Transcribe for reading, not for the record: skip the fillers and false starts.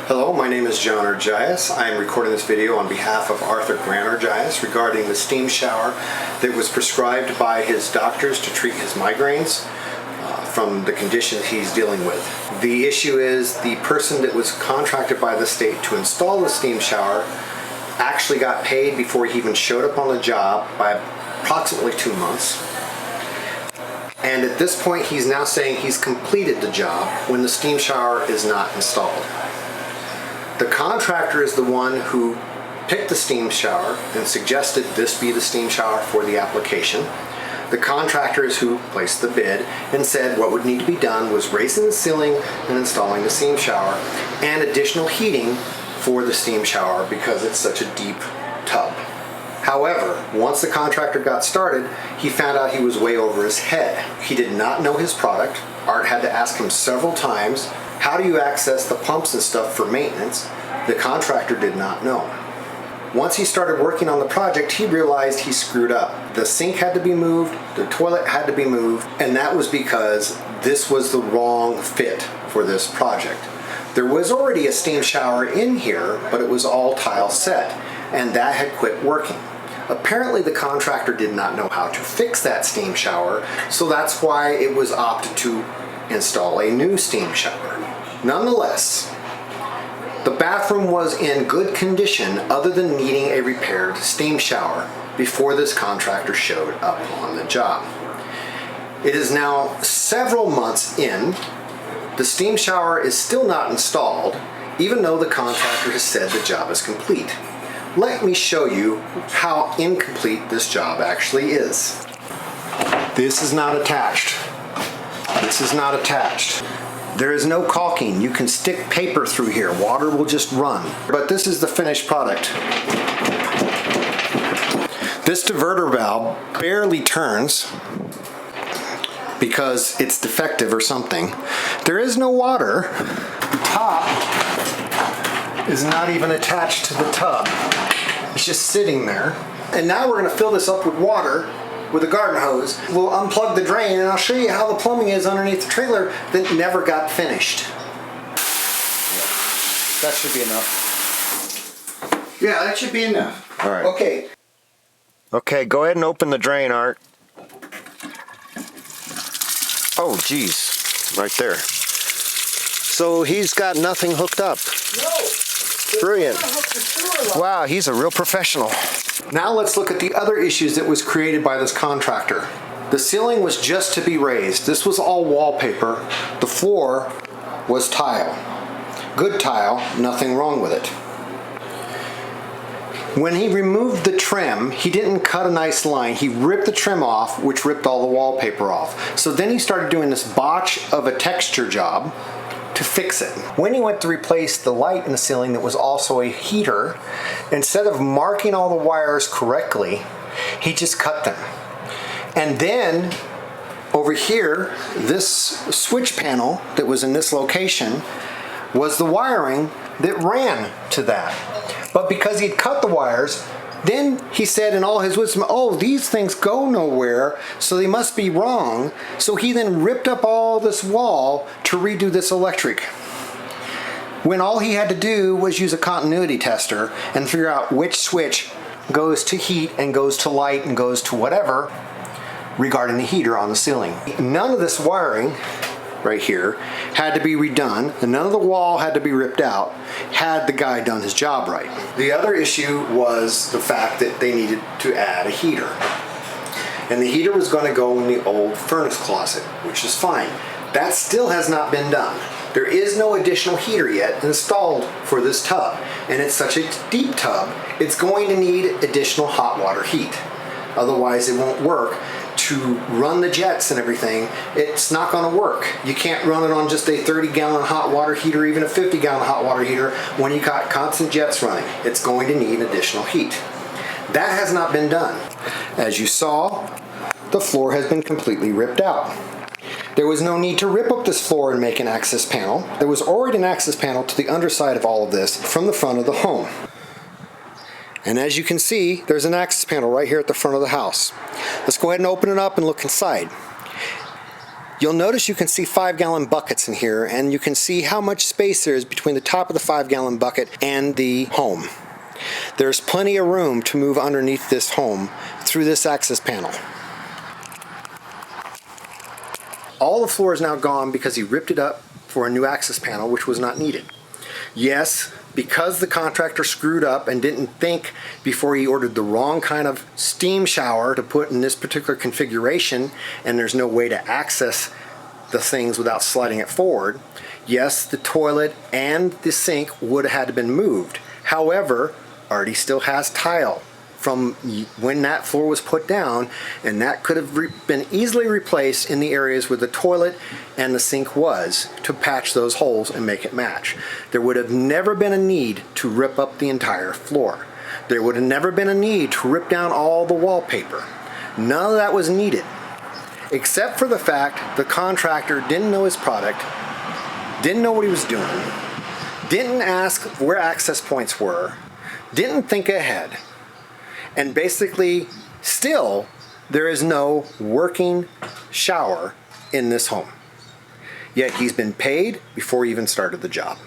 Hello, my name is John Argyas. I am recording this video on behalf of Arthur Grant Argyas regarding the steam shower that was prescribed by his doctors to treat his migraines from the condition he's dealing with. The issue is the person that was contracted by the state to install the steam shower actually got paid before he even showed up on the job by approximately 2 months. And at this point he's now saying he's completed the job when the steam shower is not installed. The contractor is the one who picked the steam shower and suggested this be the steam shower for the application. The contractor is who placed the bid and said what would need to be done was raising the ceiling and installing the steam shower and additional heating for the steam shower because it's such a deep tub. However, once the contractor got started, he found out he was way over his head. He did not know his product. Art had to ask him several times, how do you access the pumps and stuff for maintenance? The contractor did not know. Once he started working on the project, he realized he screwed up. The sink had to be moved, the toilet had to be moved, and that was because this was the wrong fit for this project. There was already a steam shower in here, but it was all tile set, and that had quit working. Apparently the contractor did not know how to fix that steam shower, so that's why it was opted to install a new steam shower. Nonetheless, the bathroom was in good condition other than needing a repaired steam shower before this contractor showed up on the job. It is now several months in. The steam shower is still not installed, even though the contractor has said the job is complete. Let me show you how incomplete this job actually is. This is not attached. This is not attached. There is no caulking. You can stick paper through here. Water will just run. But this is the finished product. This diverter valve barely turns because it's defective or something. There is no water. The top is not even attached to the tub. It's just sitting there. And now we're going to fill this up with water with a garden hose. We'll unplug the drain and I'll show you how the plumbing is underneath the trailer that never got finished. That should be enough. Yeah, that should be enough. All right. Okay. Okay, go ahead and open the drain, Art. Oh, geez. Right there. So he's got nothing hooked up. No. Brilliant. Wow, he's a real professional. Now let's look at the other issues that was created by this contractor. The ceiling was just to be raised. This was all wallpaper. The floor was tile. Good tile, nothing wrong with it. When he removed the trim, he didn't cut a nice line. He ripped the trim off, which ripped all the wallpaper off. So then he started doing this botch of a texture job to fix it. When he went to replace the light in the ceiling that was also a heater, instead of marking all the wires correctly, he just cut them. And then over here, this switch panel that was in this location was the wiring that ran to that. But because he'd cut the wires, then he said in all his wisdom, oh, these things go nowhere, so they must be wrong. So he then ripped up all this wall to redo this electric. When all he had to do was use a continuity tester and figure out which switch goes to heat and goes to light and goes to whatever regarding the heater on the ceiling. None of this wiring right here had to be redone, and none of the wall had to be ripped out had the guy done his job right. The other issue was the fact that they needed to add a heater. And the heater was going to go in the old furnace closet, which is fine. That still has not been done. There is no additional heater yet installed for this tub, and it's such a deep tub, it's going to need additional hot water heat. Otherwise it won't work. To run the jets and everything, it's not going to work. You can't run it on just a 30-gallon hot water heater, even a 50-gallon hot water heater when you got constant jets running. It's going to need additional heat. That has not been done. As you saw, the floor has been completely ripped out. There was no need to rip up this floor and make an access panel. There was already an access panel to the underside of all of this from the front of the home. And as you can see, there's an access panel right here at the front of the house. Let's go ahead and open it up and look inside. You'll notice you can see 5-gallon buckets in here, and you can see how much space there is between the top of the 5-gallon bucket and the home. There's plenty of room to move underneath this home through this access panel. All the floor is now gone because he ripped it up for a new access panel, which was not needed. Yes, because the contractor screwed up and didn't think before he ordered the wrong kind of steam shower to put in this particular configuration, and there's no way to access the things without sliding it forward, yes, the toilet and the sink would have had to been moved. However, Artie still has tile from when that floor was put down, and that could have been easily replaced in the areas where the toilet and the sink was to patch those holes and make it match. There would have never been a need to rip up the entire floor. There would have never been a need to rip down all the wallpaper. None of that was needed, except for the fact the contractor didn't know his product, didn't know what he was doing, didn't ask where access points were, didn't think ahead. And basically, still, there is no working shower in this home. Yet he's been paid before he even started the job.